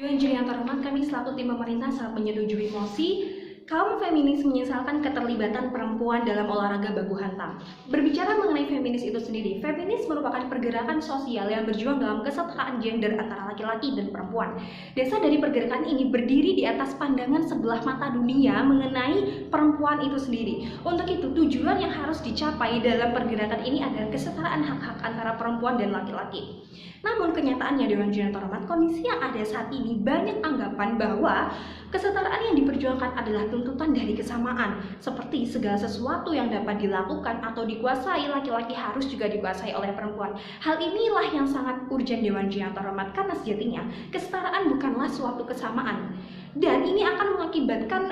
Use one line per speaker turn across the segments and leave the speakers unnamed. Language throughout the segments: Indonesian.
Dewan Juri yang terhormat, kami selaku tim pemerintah sangat menyetujui mosi kaum feminis menyesalkan keterlibatan perempuan dalam olahraga baku hantam. Berbicara mengenai feminis itu sendiri, feminis merupakan pergerakan sosial yang berjuang dalam kesetaraan gender antara laki-laki dan perempuan. Dasar dari pergerakan ini berdiri di atas pandangan sebelah mata dunia mengenai perempuan itu sendiri. Untuk itu, tujuan yang harus dicapai dalam pergerakan ini adalah kesetaraan hak-hak antara perempuan dan laki-laki. Namun kenyataannya, Dewan Juri yang terhormat, kondisi yang ada saat ini banyak anggapan bahwa kesetaraan yang diperjuangkan adalah tuntutan dari kesamaan, seperti segala sesuatu yang dapat dilakukan atau dikuasai laki-laki harus juga dikuasai oleh perempuan. Hal inilah yang sangat urgent, Dewan Juri yang terhormat, karena sejatinya kesetaraan bukanlah suatu kesamaan. Dan ini akan mengakibatkan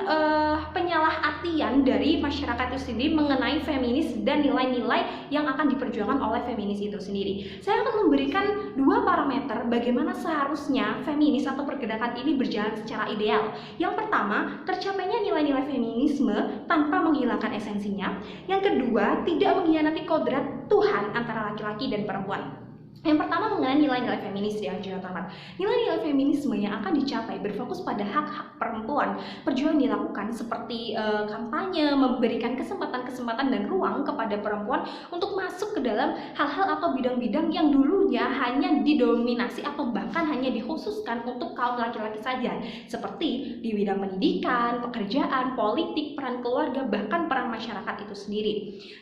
penyalahartian dari masyarakat itu sendiri mengenai feminis dan nilai-nilai yang akan diperjuangkan oleh feminis itu sendiri. Saya akan memberikan dua parameter bagaimana seharusnya feminis atau pergerakan ini berjalan secara ideal. Yang pertama, tercapainya nilai-nilai feminisme tanpa menghilangkan esensinya. Yang kedua, tidak mengkhianati kodrat Tuhan antara laki-laki dan perempuan. Yang pertama mengenai nilai-nilai feminis yang juga terhormat. Nilai-nilai feminisme yang akan dicapai berfokus pada hak-hak perempuan. Perjuangan dilakukan seperti kampanye, memberikan kesempatan-kesempatan dan ruang kepada perempuan untuk masuk ke dalam hal-hal atau bidang-bidang yang dulunya hanya didominasi atau bahkan hanya dikhususkan untuk kaum laki-laki saja, seperti di bidang pendidikan, pekerjaan, politik, peran keluarga, bahkan peran masyarakat itu sendiri.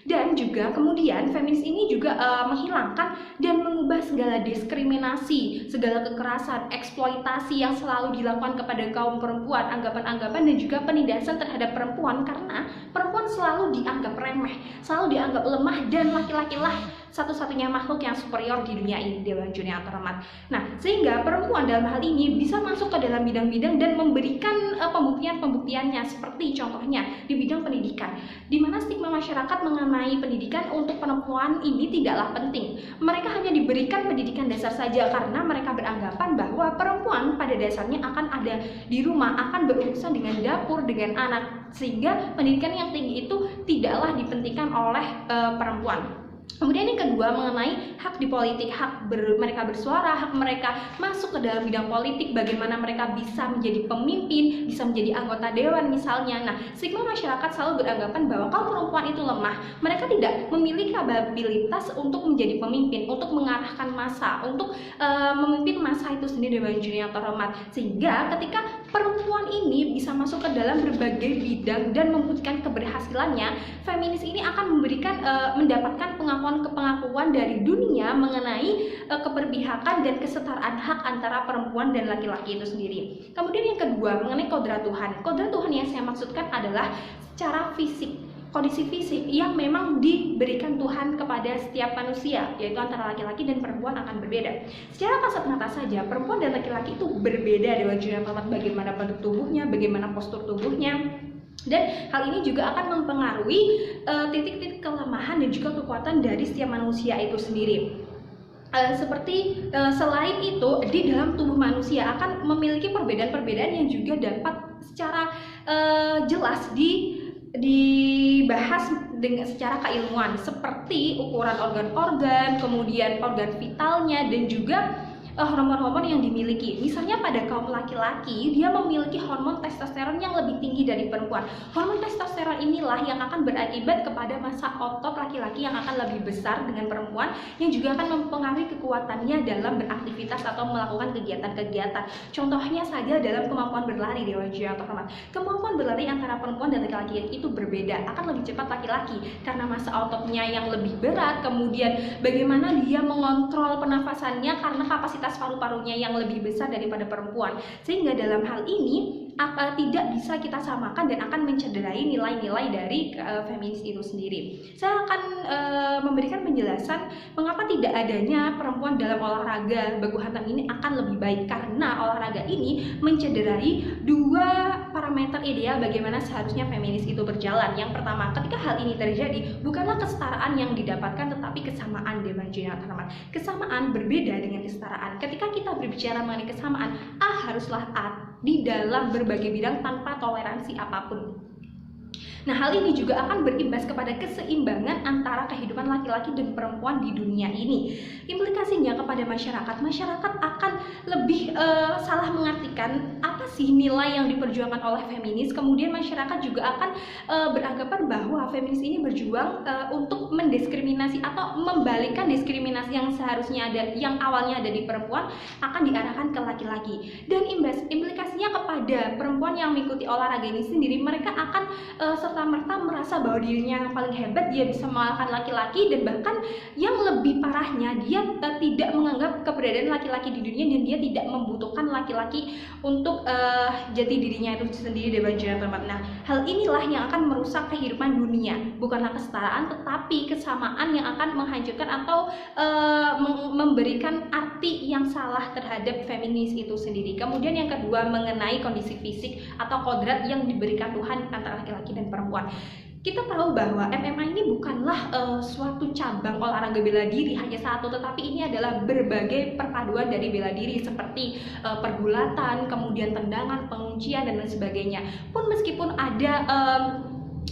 Dan juga kemudian feminis ini juga menghilangkan dan mengubah segala diskriminasi, segala kekerasan, eksploitasi yang selalu dilakukan kepada kaum perempuan, anggapan-anggapan dan juga penindasan terhadap perempuan, karena perempuan selalu dianggap remeh, selalu dianggap lemah, dan laki-laki lah satu-satunya makhluk yang superior di dunia ini, Dewan Juri yang terhormat. Nah, sehingga perempuan dalam hal ini bisa masuk ke dalam bidang-bidang dan memberikan pembuktian-pembuktiannya, seperti contohnya di bidang pendidikan, di mana stigma masyarakat mengenai pendidikan untuk perempuan ini tidaklah penting. Mereka hanya diberikan pendidikan dasar saja karena mereka beranggapan bahwa perempuan pada dasarnya akan ada di rumah, akan berurusan dengan dapur, dengan anak, sehingga pendidikan yang tinggi itu tidaklah dipentingkan oleh perempuan. Kemudian yang kedua mengenai hak di politik, mereka bersuara, hak mereka masuk ke dalam bidang politik, bagaimana mereka bisa menjadi pemimpin, bisa menjadi anggota dewan misalnya. Nah, stigma masyarakat selalu beranggapan bahwa kaum perempuan itu lemah, mereka tidak memiliki kapabilitas untuk menjadi pemimpin, untuk mengarahkan massa, untuk memimpin massa itu sendiri, Dewan Juri yang terhormat. Sehingga ketika perempuan ini bisa masuk ke dalam berbagai bidang dan membuktikan keberhasilannya, feminis ini akan memberikan mendapatkan pengakuan dari dunia mengenai keberpihakan dan kesetaraan hak antara perempuan dan laki-laki itu sendiri. Kemudian yang kedua mengenai kodrat Tuhan. Kodrat Tuhan yang saya maksudkan adalah secara fisik, kondisi fisik yang memang diberikan Tuhan kepada setiap manusia, yaitu antara laki-laki dan perempuan akan berbeda. Secara kasat mata saja, perempuan dan laki-laki itu berbeda Dewan Juri yang terhormat, bagaimana bentuk tubuhnya, bagaimana postur tubuhnya. Dan hal ini juga akan mempengaruhi titik-titik kelemahan dan juga kekuatan dari setiap manusia itu sendiri. Selain itu, di dalam tubuh manusia akan memiliki perbedaan-perbedaan yang juga dapat secara jelas dibahas dengan secara keilmuan, seperti ukuran organ-organ, kemudian organ vitalnya, dan juga hormon-hormon yang dimiliki. Misalnya pada kaum laki-laki, dia memiliki hormon testosteron yang lebih tinggi dari perempuan. Hormon testosteron inilah yang akan berakibat kepada massa otot laki-laki yang akan lebih besar dengan perempuan, yang juga akan mempengaruhi kekuatannya dalam beraktivitas atau melakukan kegiatan-kegiatan. Contohnya saja dalam kemampuan berlari, Dewan Juri yang terhormat. Kemampuan berlari antara perempuan dan laki-laki itu berbeda. Akan lebih cepat laki-laki karena massa ototnya yang lebih berat, kemudian bagaimana dia mengontrol pernafasannya karena kapasitas paru-parunya yang lebih besar daripada perempuan, sehingga dalam hal ini tidak bisa kita samakan dan akan mencederai nilai-nilai dari feminis itu sendiri. Saya akan memberikan penjelasan mengapa tidak adanya perempuan dalam olahraga baku hantam ini akan lebih baik, karena olahraga ini mencederai dua parameter ideal bagaimana seharusnya feminis itu berjalan. Yang pertama, ketika hal ini terjadi, bukanlah kesetaraan yang didapatkan tetapi kesamaan, Dewan Juri yang terhormat. Kesamaan berbeda dengan kesetaraan. Ketika kita berbicara mengenai kesamaan, A haruslah A di dalam berbagai bidang tanpa toleransi apapun. Nah, hal ini juga akan berimbas kepada keseimbangan antara kehidupan laki-laki dan perempuan di dunia ini. Implikasinya kepada masyarakat akan lebih salah mengartikan apa sih nilai yang diperjuangkan oleh feminis. Kemudian masyarakat juga akan beranggapan bahwa feminis ini berjuang untuk mendiskriminasi atau membalikkan diskriminasi yang seharusnya ada, yang awalnya ada di perempuan, akan diarahkan ke laki-laki. Dan implikasinya kepada perempuan yang mengikuti olahraga ini sendiri, mereka akan serta-merta merasa bahwa dirinya yang paling hebat, dia bisa mengalahkan laki-laki, dan bahkan yang lebih parahnya, dia tidak menganggap keberadaan laki-laki di dunia, dan dia tidak membutuhkan laki-laki untuk jati dirinya itu sendiri, Dewan Jinatemat. Nah, hal inilah yang akan merusak kehidupan dunia, bukanlah kesetaraan, tetapi kesamaan yang akan menghancurkan atau memberikan arti yang salah terhadap feminis itu sendiri. Kemudian yang kedua, mengenai kondisi fisik atau kodrat yang diberikan Tuhan antara laki-laki dan perempuan. Kita tahu bahwa MMA ini bukanlah suatu cabang olahraga bela diri hanya satu, tetapi ini adalah berbagai perpaduan dari bela diri seperti pergulatan, kemudian tendangan, penguncian, dan lain sebagainya. Pun meskipun ada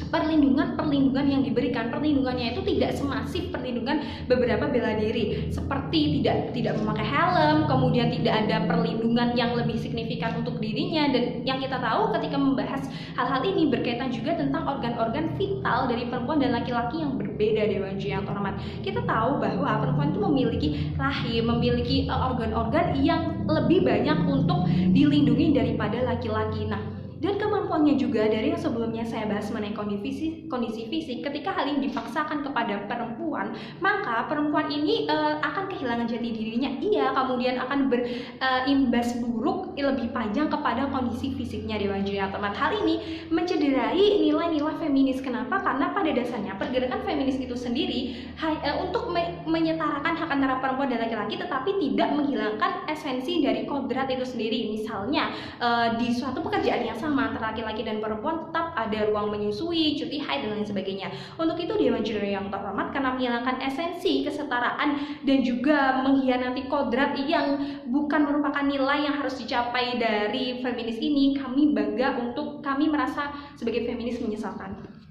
perlindungan yang diberikan, perlindungannya itu tidak semasif perlindungan beberapa bela diri, seperti tidak memakai helm, kemudian tidak ada perlindungan yang lebih signifikan untuk dirinya. Dan yang kita tahu ketika membahas hal-hal ini berkaitan juga tentang organ-organ vital dari perempuan dan laki-laki yang berbeda, Dewan yang terhormat. Kita tahu bahwa perempuan itu memiliki rahim, memiliki organ-organ yang lebih banyak untuk dilindungi daripada laki-laki. Nah, dan kemampuannya juga dari yang sebelumnya saya bahas mengenai kondisi fisik, ketika hal ini dipaksakan kepada perempuan, maka perempuan ini akan kehilangan jati dirinya, kemudian akan berimbas buruk lebih panjang kepada kondisi fisiknya, Dewan Jinatemat. Hal ini mencederai nilai-nilai feminis. Kenapa? Karena pada dasarnya pergerakan feminis itu sendiri untuk menyetarakan hak antara perempuan dan laki-laki, tetapi tidak menghilangkan esensi dari kodrat itu sendiri. Misalnya di suatu pekerjaan yang sama antara laki-laki dan perempuan tetap ada ruang menyusui, cuti haid, dan lain sebagainya. Untuk itu Dewan Juro yang terhormat, karena menghilangkan esensi kesetaraan dan juga mengkhianati kodrat yang bukan merupakan nilai yang harus dicapai dari feminis ini, kami merasa sebagai feminis menyesalkan.